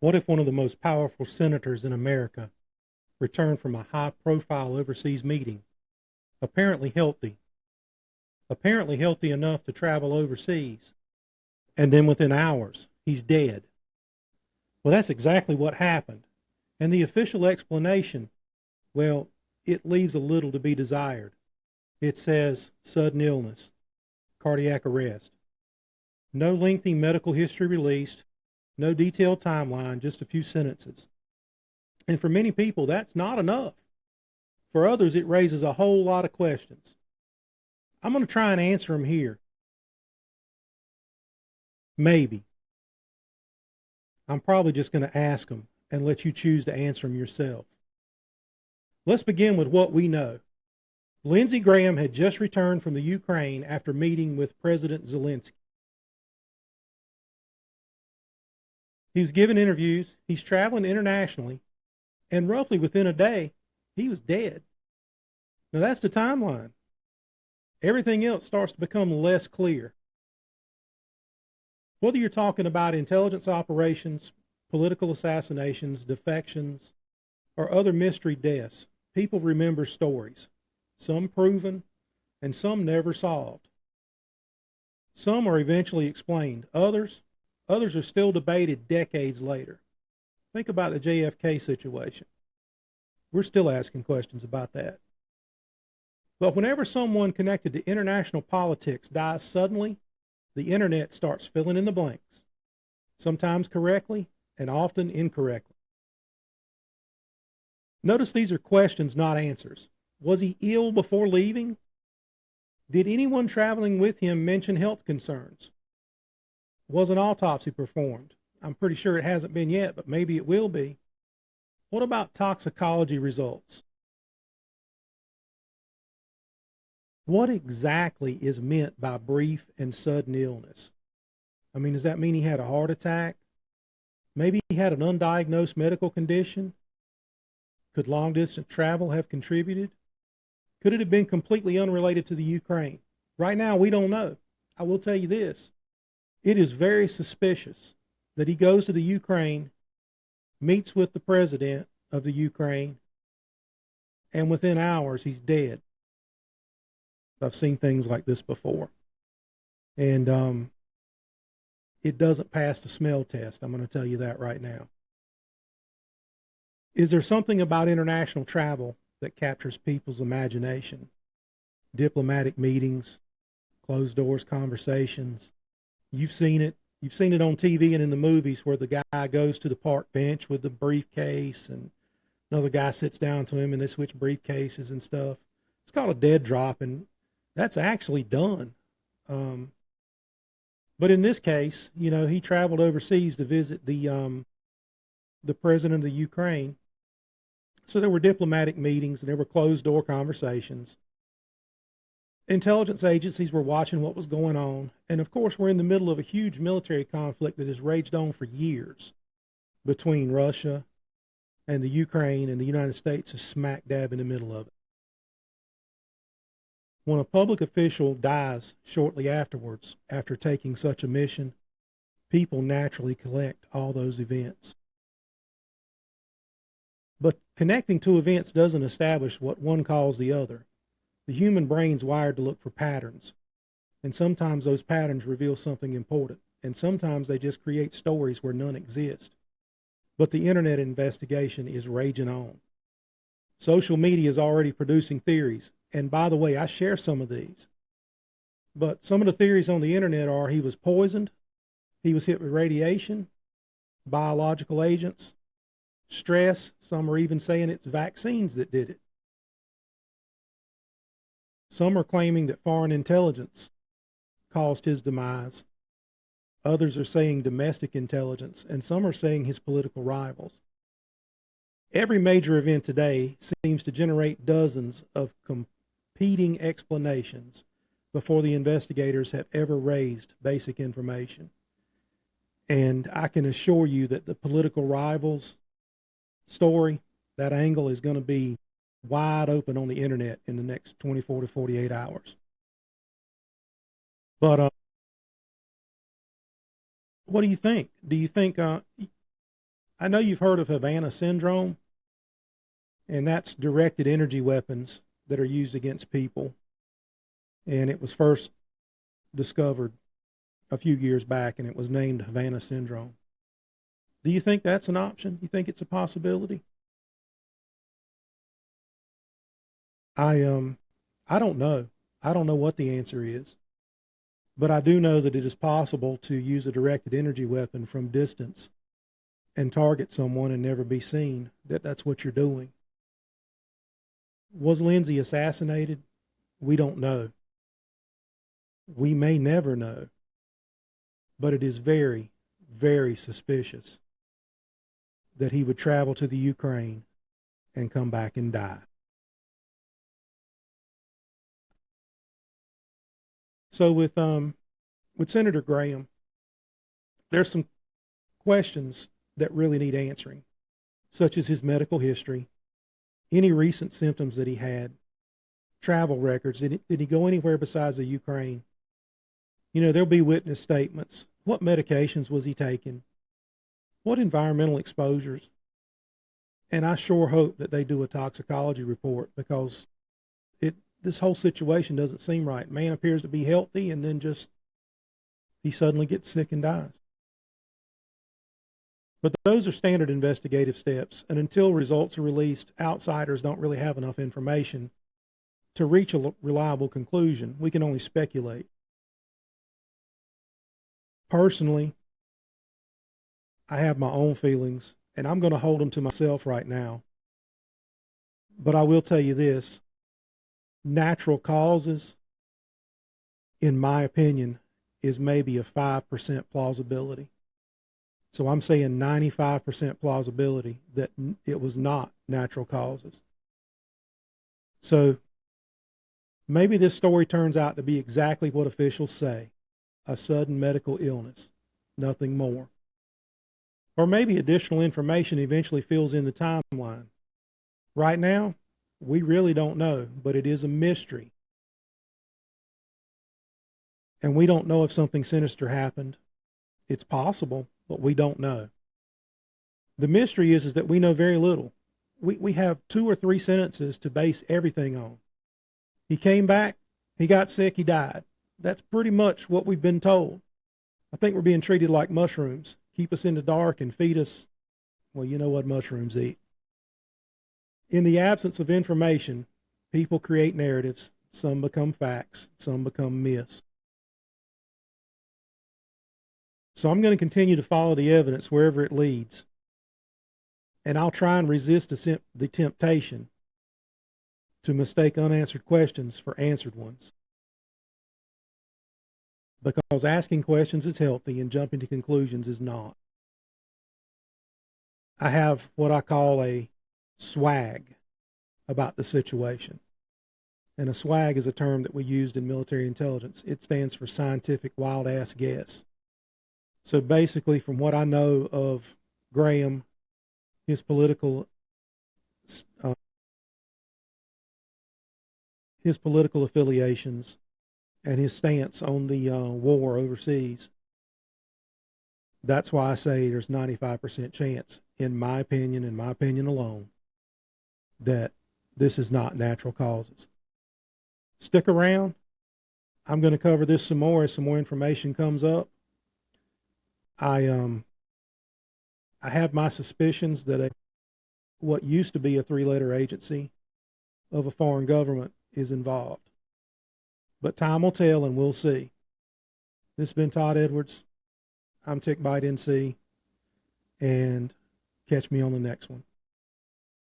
What if one of the most powerful senators in America returned from a high-profile overseas meeting, apparently healthy, apparently healthy enough to travel overseas, and then within hours, he's dead? Well, that's exactly what happened. And the official explanation, well, it leaves a little to be desired. It says sudden illness, cardiac arrest. No lengthy medical history released, no detailed timeline, just a few sentences. And for many people, that's not enough. For others, it raises a whole lot of questions. I'm going to try and answer them here. Maybe. I'm probably just going to ask them and let you choose to answer them yourself. Let's begin with what we know. Lindsey Graham had just returned from the Ukraine after meeting with President Zelensky. He was giving interviews, he's traveling internationally, and roughly within a day, he was dead. Now that's the timeline. Everything else starts to become less clear. Whether you're talking about intelligence operations, political assassinations, defections, or other mystery deaths, people remember stories, some proven and some never solved. Some are eventually explained. Others are still debated decades later. Think about the JFK situation. We're still asking questions about that. But whenever someone connected to international politics dies suddenly, the internet starts filling in the blanks, sometimes correctly and often incorrectly. Notice these are questions, not answers. Was he ill before leaving? Did anyone traveling with him mention health concerns? Was an autopsy performed? I'm pretty sure it hasn't been yet, but maybe it will be. What about toxicology results? What exactly is meant by brief and sudden illness? I mean, does that mean he had a heart attack? Maybe he had an undiagnosed medical condition? Could long distance travel have contributed? Could it have been completely unrelated to the Ukraine? Right now, we don't know. I will tell you this. It is very suspicious that he goes to the Ukraine, meets with the president of the Ukraine, and within hours, he's dead. I've seen things like this before. And it doesn't pass the smell test. I'm going to tell you that right now. Is there something about international travel that captures people's imagination? Diplomatic meetings, closed doors conversations. You've seen it. You've seen it on TV and in the movies where the guy goes to the park bench with the briefcase and another guy sits down to him and they switch briefcases and stuff. It's called a dead drop, and that's actually done. But in this case, you know, he traveled overseas to visit the president of the Ukraine. So there were diplomatic meetings and there were closed door conversations. Intelligence agencies were watching what was going on. And of course, we're in the middle of a huge military conflict that has raged on for years between Russia and the Ukraine, and the United States is smack dab in the middle of it. When a public official dies shortly afterwards, after taking such a mission, people naturally collect all those events. But connecting two events doesn't establish what one calls the other. The human brain's wired to look for patterns, and sometimes those patterns reveal something important, and sometimes they just create stories where none exist. But the internet investigation is raging on. Social media is already producing theories, and by the way, I share some of these. But some of the theories on the internet are he was poisoned, he was hit with radiation, biological agents, stress. Some are even saying it's vaccines that did it. Some are claiming that foreign intelligence caused his demise. Others are saying domestic intelligence, and some are saying his political rivals. Every major event today seems to generate dozens of competing explanations before the investigators have ever raised basic information. And I can assure you that the political rivals story, that angle is going to be wide open on the internet in the next 24 to 48 hours. But what do you think? Do you think, I know you've heard of Havana syndrome, and that's directed energy weapons that are used against people. And it was first discovered a few years back, and it was named Havana syndrome. Do you think that's an option? You think it's a possibility? I I don't know. I don't know what the answer is, but I do know that it is possible to use a directed energy weapon from distance and target someone and never be seen. That's what you're doing. Was Lindsay assassinated? We don't know. We may never know, but it is very, very suspicious that he would travel to the Ukraine and come back and die. So with Senator Graham, there's some questions that really need answering, such as his medical history, any recent symptoms that he had, travel records. Did he go anywhere besides the Ukraine? You know, there'll be witness statements. What medications was he taking? What environmental exposures? And I sure hope that they do a toxicology report, because this whole situation doesn't seem right. Man appears to be healthy, and then just he suddenly gets sick and dies. But those are standard investigative steps, and until results are released, outsiders don't really have enough information to reach a reliable conclusion. We can only speculate. Personally, I have my own feelings, and I'm going to hold them to myself right now. But I will tell you this: natural causes, in my opinion, is maybe a 5% plausibility. So I'm saying 95% plausibility that it was not natural causes. So maybe this story turns out to be exactly what officials say: a sudden medical illness, nothing more. Or maybe additional information eventually fills in the timeline. Right now, we really don't know, but it is a mystery. And we don't know if something sinister happened. It's possible, but we don't know. The mystery is that we know very little. We have 2 or 3 sentences to base everything on. He came back, he got sick, he died. That's pretty much what we've been told. I think we're being treated like mushrooms. Keep us in the dark and feed us, well, you know what mushrooms eat. In the absence of information, people create narratives. Some become facts, some become myths. So I'm going to continue to follow the evidence wherever it leads. And I'll try and resist the temptation to mistake unanswered questions for answered ones. Because asking questions is healthy and jumping to conclusions is not. I have what I call a swag about the situation. And a swag is a term that we used in military intelligence. It stands for scientific wild ass guess. So basically, from what I know of Graham, his political affiliations, and his stance on the war overseas, that's why I say there's 95% chance, in my opinion alone, that this is not natural causes. Stick around. I'm going to cover this some more as some more information comes up. I have my suspicions that what used to be a 3-letter agency of a foreign government is involved. But time will tell, and we'll see. This has been Todd Edwards. I'm TickBite NC, and catch me on the next one.